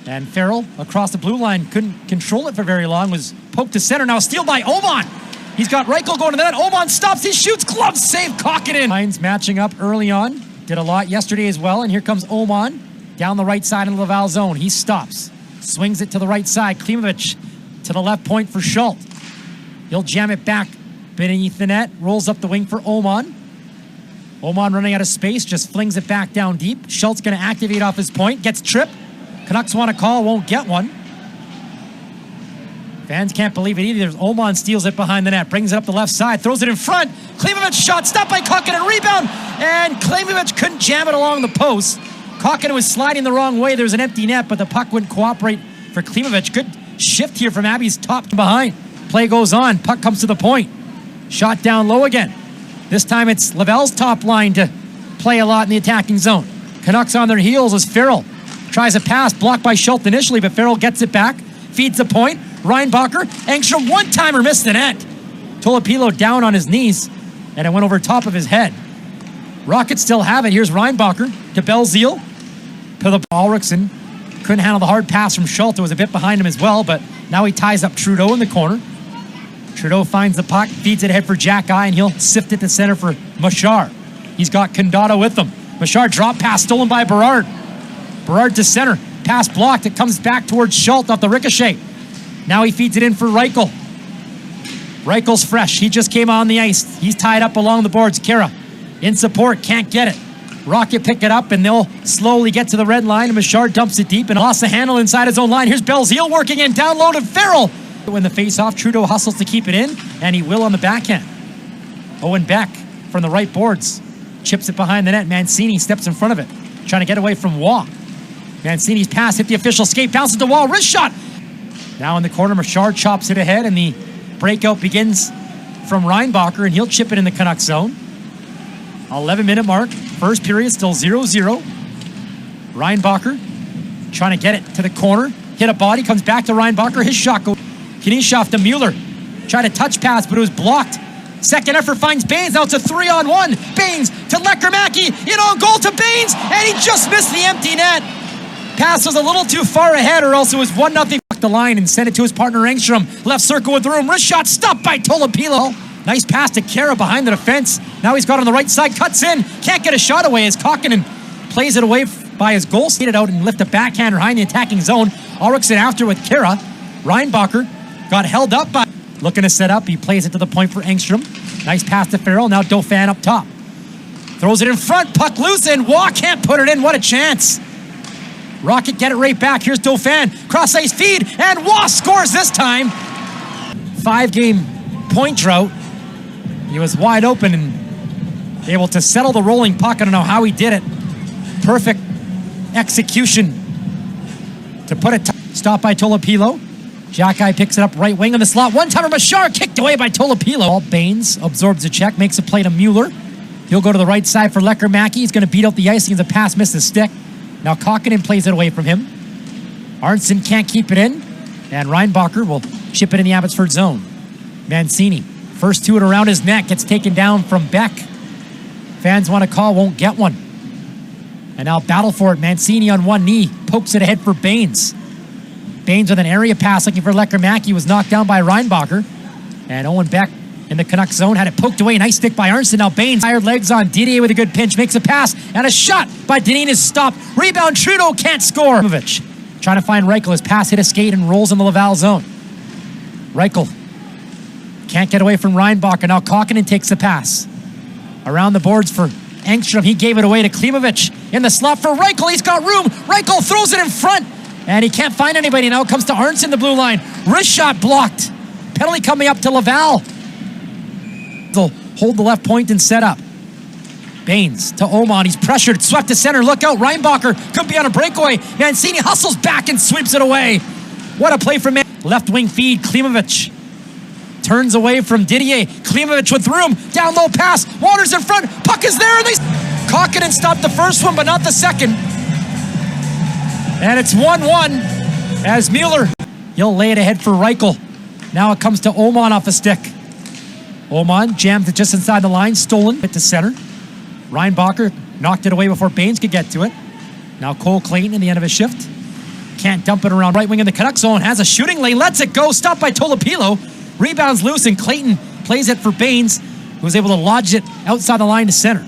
And Farrell across the blue line couldn't control it for very long, was poked to center. Now a steal by Oman. He's got Reichel going to the net. Oman stops, he shoots, glove save, Kokkinen. Lines matching up early on. Did a lot yesterday as well, and here comes Oman down the right side in the Laval zone. He stops, swings it to the right side. Klimovich to the left point for Schultz. He'll jam it back beneath the net, rolls up the wing for Oman. Oman running out of space, just flings it back down deep. Schultz going to activate off his point, gets tripped. Canucks want a call, won't get one. Fans can't believe it either. Oman steals it behind the net, brings it up the left side, throws it in front. Klimovich shot, stopped by Kokkinen, rebound, and Klimovich couldn't jam it along the post. Kokkinen was sliding the wrong way. There was an empty net, but the puck wouldn't cooperate for Klimovich. Good shift here from Abby's top to behind. Play goes on, puck comes to the point. Shot down low again. This time it's Laval's top line to play a lot in the attacking zone. Canucks on their heels as Farrell tries a pass, blocked by Schultz initially, but Farrell gets it back, feeds the point. Reinbacher, Engstrom one-timer missed the net. Tolopilo down on his knees, and it went over top of his head. Rockets still have it. Here's Reinbacher to Belzile. To the Ulrichsen. Couldn't handle the hard pass from Schultz. It was a bit behind him as well, but now he ties up Trudeau in the corner. Trudeau finds the puck, feeds it ahead for Xhekaj, and he'll sift it to center for Machar. He's got Condado with him. Machar drop pass stolen by Berard. Berard to center. Pass blocked. It comes back towards Schultz off the ricochet. Now he feeds it in for Reichel. Reichel's fresh. He just came on the ice. He's tied up along the boards. Kara in support. Can't get it. Rocket pick it up, and they'll slowly get to the red line. And Machar dumps it deep and lost the handle inside his own line. Here's Belzile working in. Down low to Farrell. When the face-off, Trudeau hustles to keep it in, and he will on the backhand. Owen Beck from the right boards. Chips it behind the net. Mancini steps in front of it, trying to get away from Waugh. Mancini's pass hit the official skate, bounces to Waugh, wrist shot. Now in the corner, Machar chops it ahead, and the breakout begins from Reinbacher, and he'll chip it in the Canucks zone. 11-minute mark. First period, still 0-0. Reinbacher trying to get it to the corner. Hit a body, comes back to Reinbacher. His shot goes. Knishoff to Mueller. Tried a touch pass, but it was blocked. Second effort finds Baines. Now it's a 3-on-1. Baines to Lecker-Mackey. In on goal to Baines, and he just missed the empty net. Pass was a little too far ahead, or else it was 1-0. The line and sent it to his partner Engstrom. Left circle with room. Wrist shot stopped by Tolopilo. Nice pass to Kara behind the defense. Now he's got on the right side. Cuts in. Can't get a shot away as Kokkinen plays it away by his goal. Skated out and lift a backhander behind the attacking zone. Ulrichsen after with Kara. Reinbacher got held up by looking to set up. He plays it to the point for Engstrom. Nice pass to Farrell. Now Dauphin up top. Throws it in front. Puck loose and Waugh can't put it in. What a chance. Rocket get it right back. Here's Dauphin. Cross ice feed, and Waugh scores this time. 5-game point drought. He was wide open and able to settle the rolling puck. I don't know how he did it. Perfect execution to put it. Stopped by Tolopilo. Xhekaj picks it up right wing in the slot. One-timer Machar kicked away by Tolopilo. Baines absorbs a check, makes a play to Mueller. He'll go to the right side for Lecker-Mackey. He's going to beat out the ice against a pass, missed the stick. Now Kokkinen plays it away from him. Arnson can't keep it in, and Reinbacher will chip it in the Abbotsford zone. Mancini, first to it around his neck, gets taken down from Beck. Fans want a call, won't get one. And now battle for it. Mancini on one knee, pokes it ahead for Baines. Baines with an area pass looking for Lecker-Mackey, was knocked down by Reinbacher. And Owen Beck in the Canucks zone had it poked away. Nice stick by Arnson. Now Baines tired legs on Didier with a good pinch, makes a pass, and a shot by Dineen is stopped. Rebound, Trudeau can't score. Trying to find Reichel. His pass hit a skate and rolls in the Laval zone. Reichel can't get away from Reinbacher. Now Kokkinen takes the pass. Around the boards for Engstrom. He gave it away to Klimovich. In the slot for Reichel. He's got room. Reichel throws it in front, and he can't find anybody. Now it comes to Arnson, the blue line. Wrist shot blocked. Penalty coming up to Laval. They'll hold the left point and set up. Baines to Oman. He's pressured. Swept to center. Look out. Reinbacher could be on a breakaway. Mancini hustles back and sweeps it away. What a play from left wing feed. Klimovich turns away from Didier. Klimovich with room. Down low pass. Waters in front. Puck is there. Kokkinen stopped the first one, but not the second. And it's 1-1 as Mueller. He'll lay it ahead for Reichel. Now it comes to Oman off a stick. Oman jammed it just inside the line. Stolen. Hit to center. Reinbacher knocked it away before Baines could get to it. Now Cole Clayton in the end of his shift. Can't dump it around right wing in the Canucks zone. Has a shooting lane. Lets it go. Stopped by Tolopilo. Rebounds loose, and Clayton plays it for Baines, who was able to lodge it outside the line to center.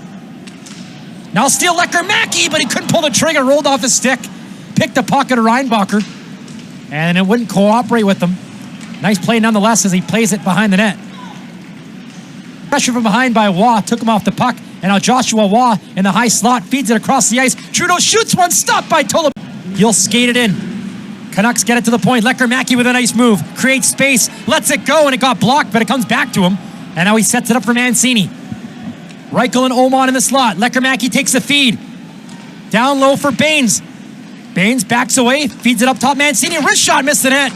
Now steal Lekkermäki, but he couldn't pull the trigger. Rolled off his stick. Picked the pocket of Reinbacher, and it wouldn't cooperate with him. Nice play nonetheless as he plays it behind the net. Pressure from behind by Waugh. Took him off the puck. And now Joshua Waugh in the high slot feeds it across the ice. Trudeau shoots one. Stopped by Tolop. He'll skate it in. Canucks get it to the point. Lekkermäki with a nice move. Creates space. Lets it go, and it got blocked, but it comes back to him. And now he sets it up for Mancini. Reichel and Oman in the slot. Lekkermäki takes the feed. Down low for Baines. Baines backs away. Feeds it up top. Mancini. Wrist shot. Missed the net.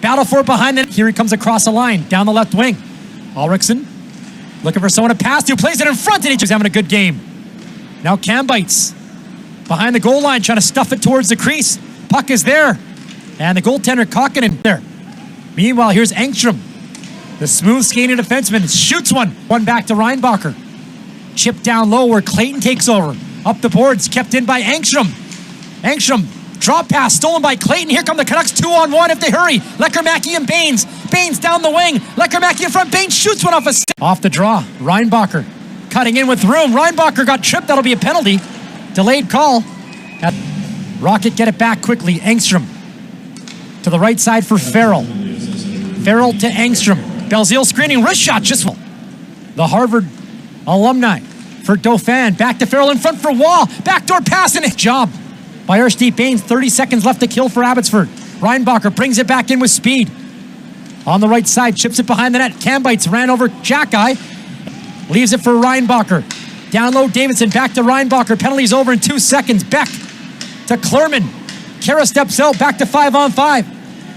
Battle for it behind the net. Here he comes across the line. Down the left wing. Ulrichsen looking for someone to pass to. Plays it in front, and he's just having a good game. Now Kambites behind the goal line, trying to stuff it towards the crease. Puck is there, and the goaltender Kokkonen there. Meanwhile, here's Engstrom, the smooth skating defenseman, shoots one back to Reinbacher. Chip down low where Clayton takes over. Up the boards, kept in by Engstrom. Engstrom, drop pass, stolen by Clayton. Here come the Canucks 2-on-1 if they hurry. Lekkermäki and Baines. Baines down the wing. Lekkermäki in front. Baines shoots one off a stick. Off the draw. Reinbacher cutting in with room. Reinbacher got tripped. That'll be a penalty. Delayed call. Rocket get it back quickly. Engstrom to the right side for Farrell. Farrell to Engstrom. Belzile screening. Wrist shot. Just the Harvard alumni for Dauphin. Back to Farrell in front for Wall. Backdoor pass and a job by Erstede Baines. 30 seconds left to kill for Abbotsford. Reinbacher brings it back in with speed. On the right side, chips it behind the net. Kambites ran over Xhekaj. Leaves it for Reinbacher. Down low, Davidson back to Reinbacher. Penalty's over in 2 seconds. Beck to Klerman. Kara steps out, back to 5-on-5.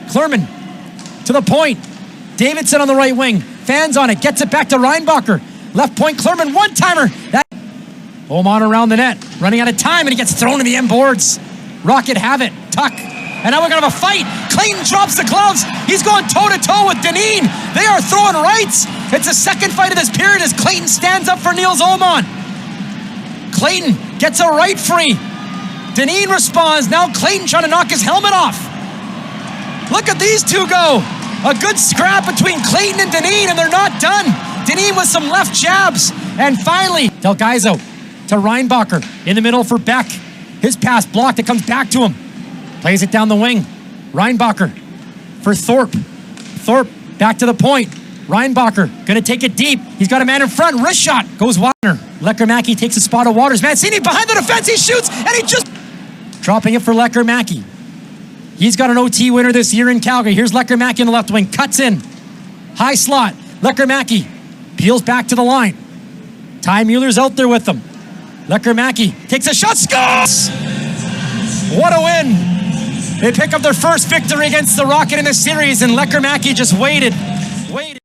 Klerman to the point. Davidson on the right wing. Fans on it, gets it back to Reinbacher. Left point, Klerman, one-timer. Oman around the net, running out of time, and he gets thrown to the end boards. Rocket have it, Tuck. And now we're going to have a fight. Clayton drops the gloves. He's going toe-to-toe with Dineen. They are throwing rights. It's the second fight of this period as Clayton stands up for Niels Oman. Clayton gets a right free. Dineen responds. Now Clayton trying to knock his helmet off. Look at these two go. A good scrap between Clayton and Dineen, and they're not done. Dineen with some left jabs. And finally, Delgaizo to Reinbacher. In the middle for Beck. His pass blocked. It comes back to him. Plays it down the wing. Reinbacher for Thorpe. Thorpe back to the point. Reinbacher gonna take it deep. He's got a man in front. Wrist shot goes Wagner. Lekkermäki takes a spot of Waters. Mancini behind the defense. He shoots and he just dropping it for Lekkermäki. He's got an OT winner this year in Calgary. Here's Lekkermäki in the left wing. Cuts in. High slot. Lekkermäki peels back to the line. Ty Mueller's out there with them. Lekkermäki takes a shot. Scores! What a win! They pick up their first victory against the Rocket in the series, and Lekkermäki just waited.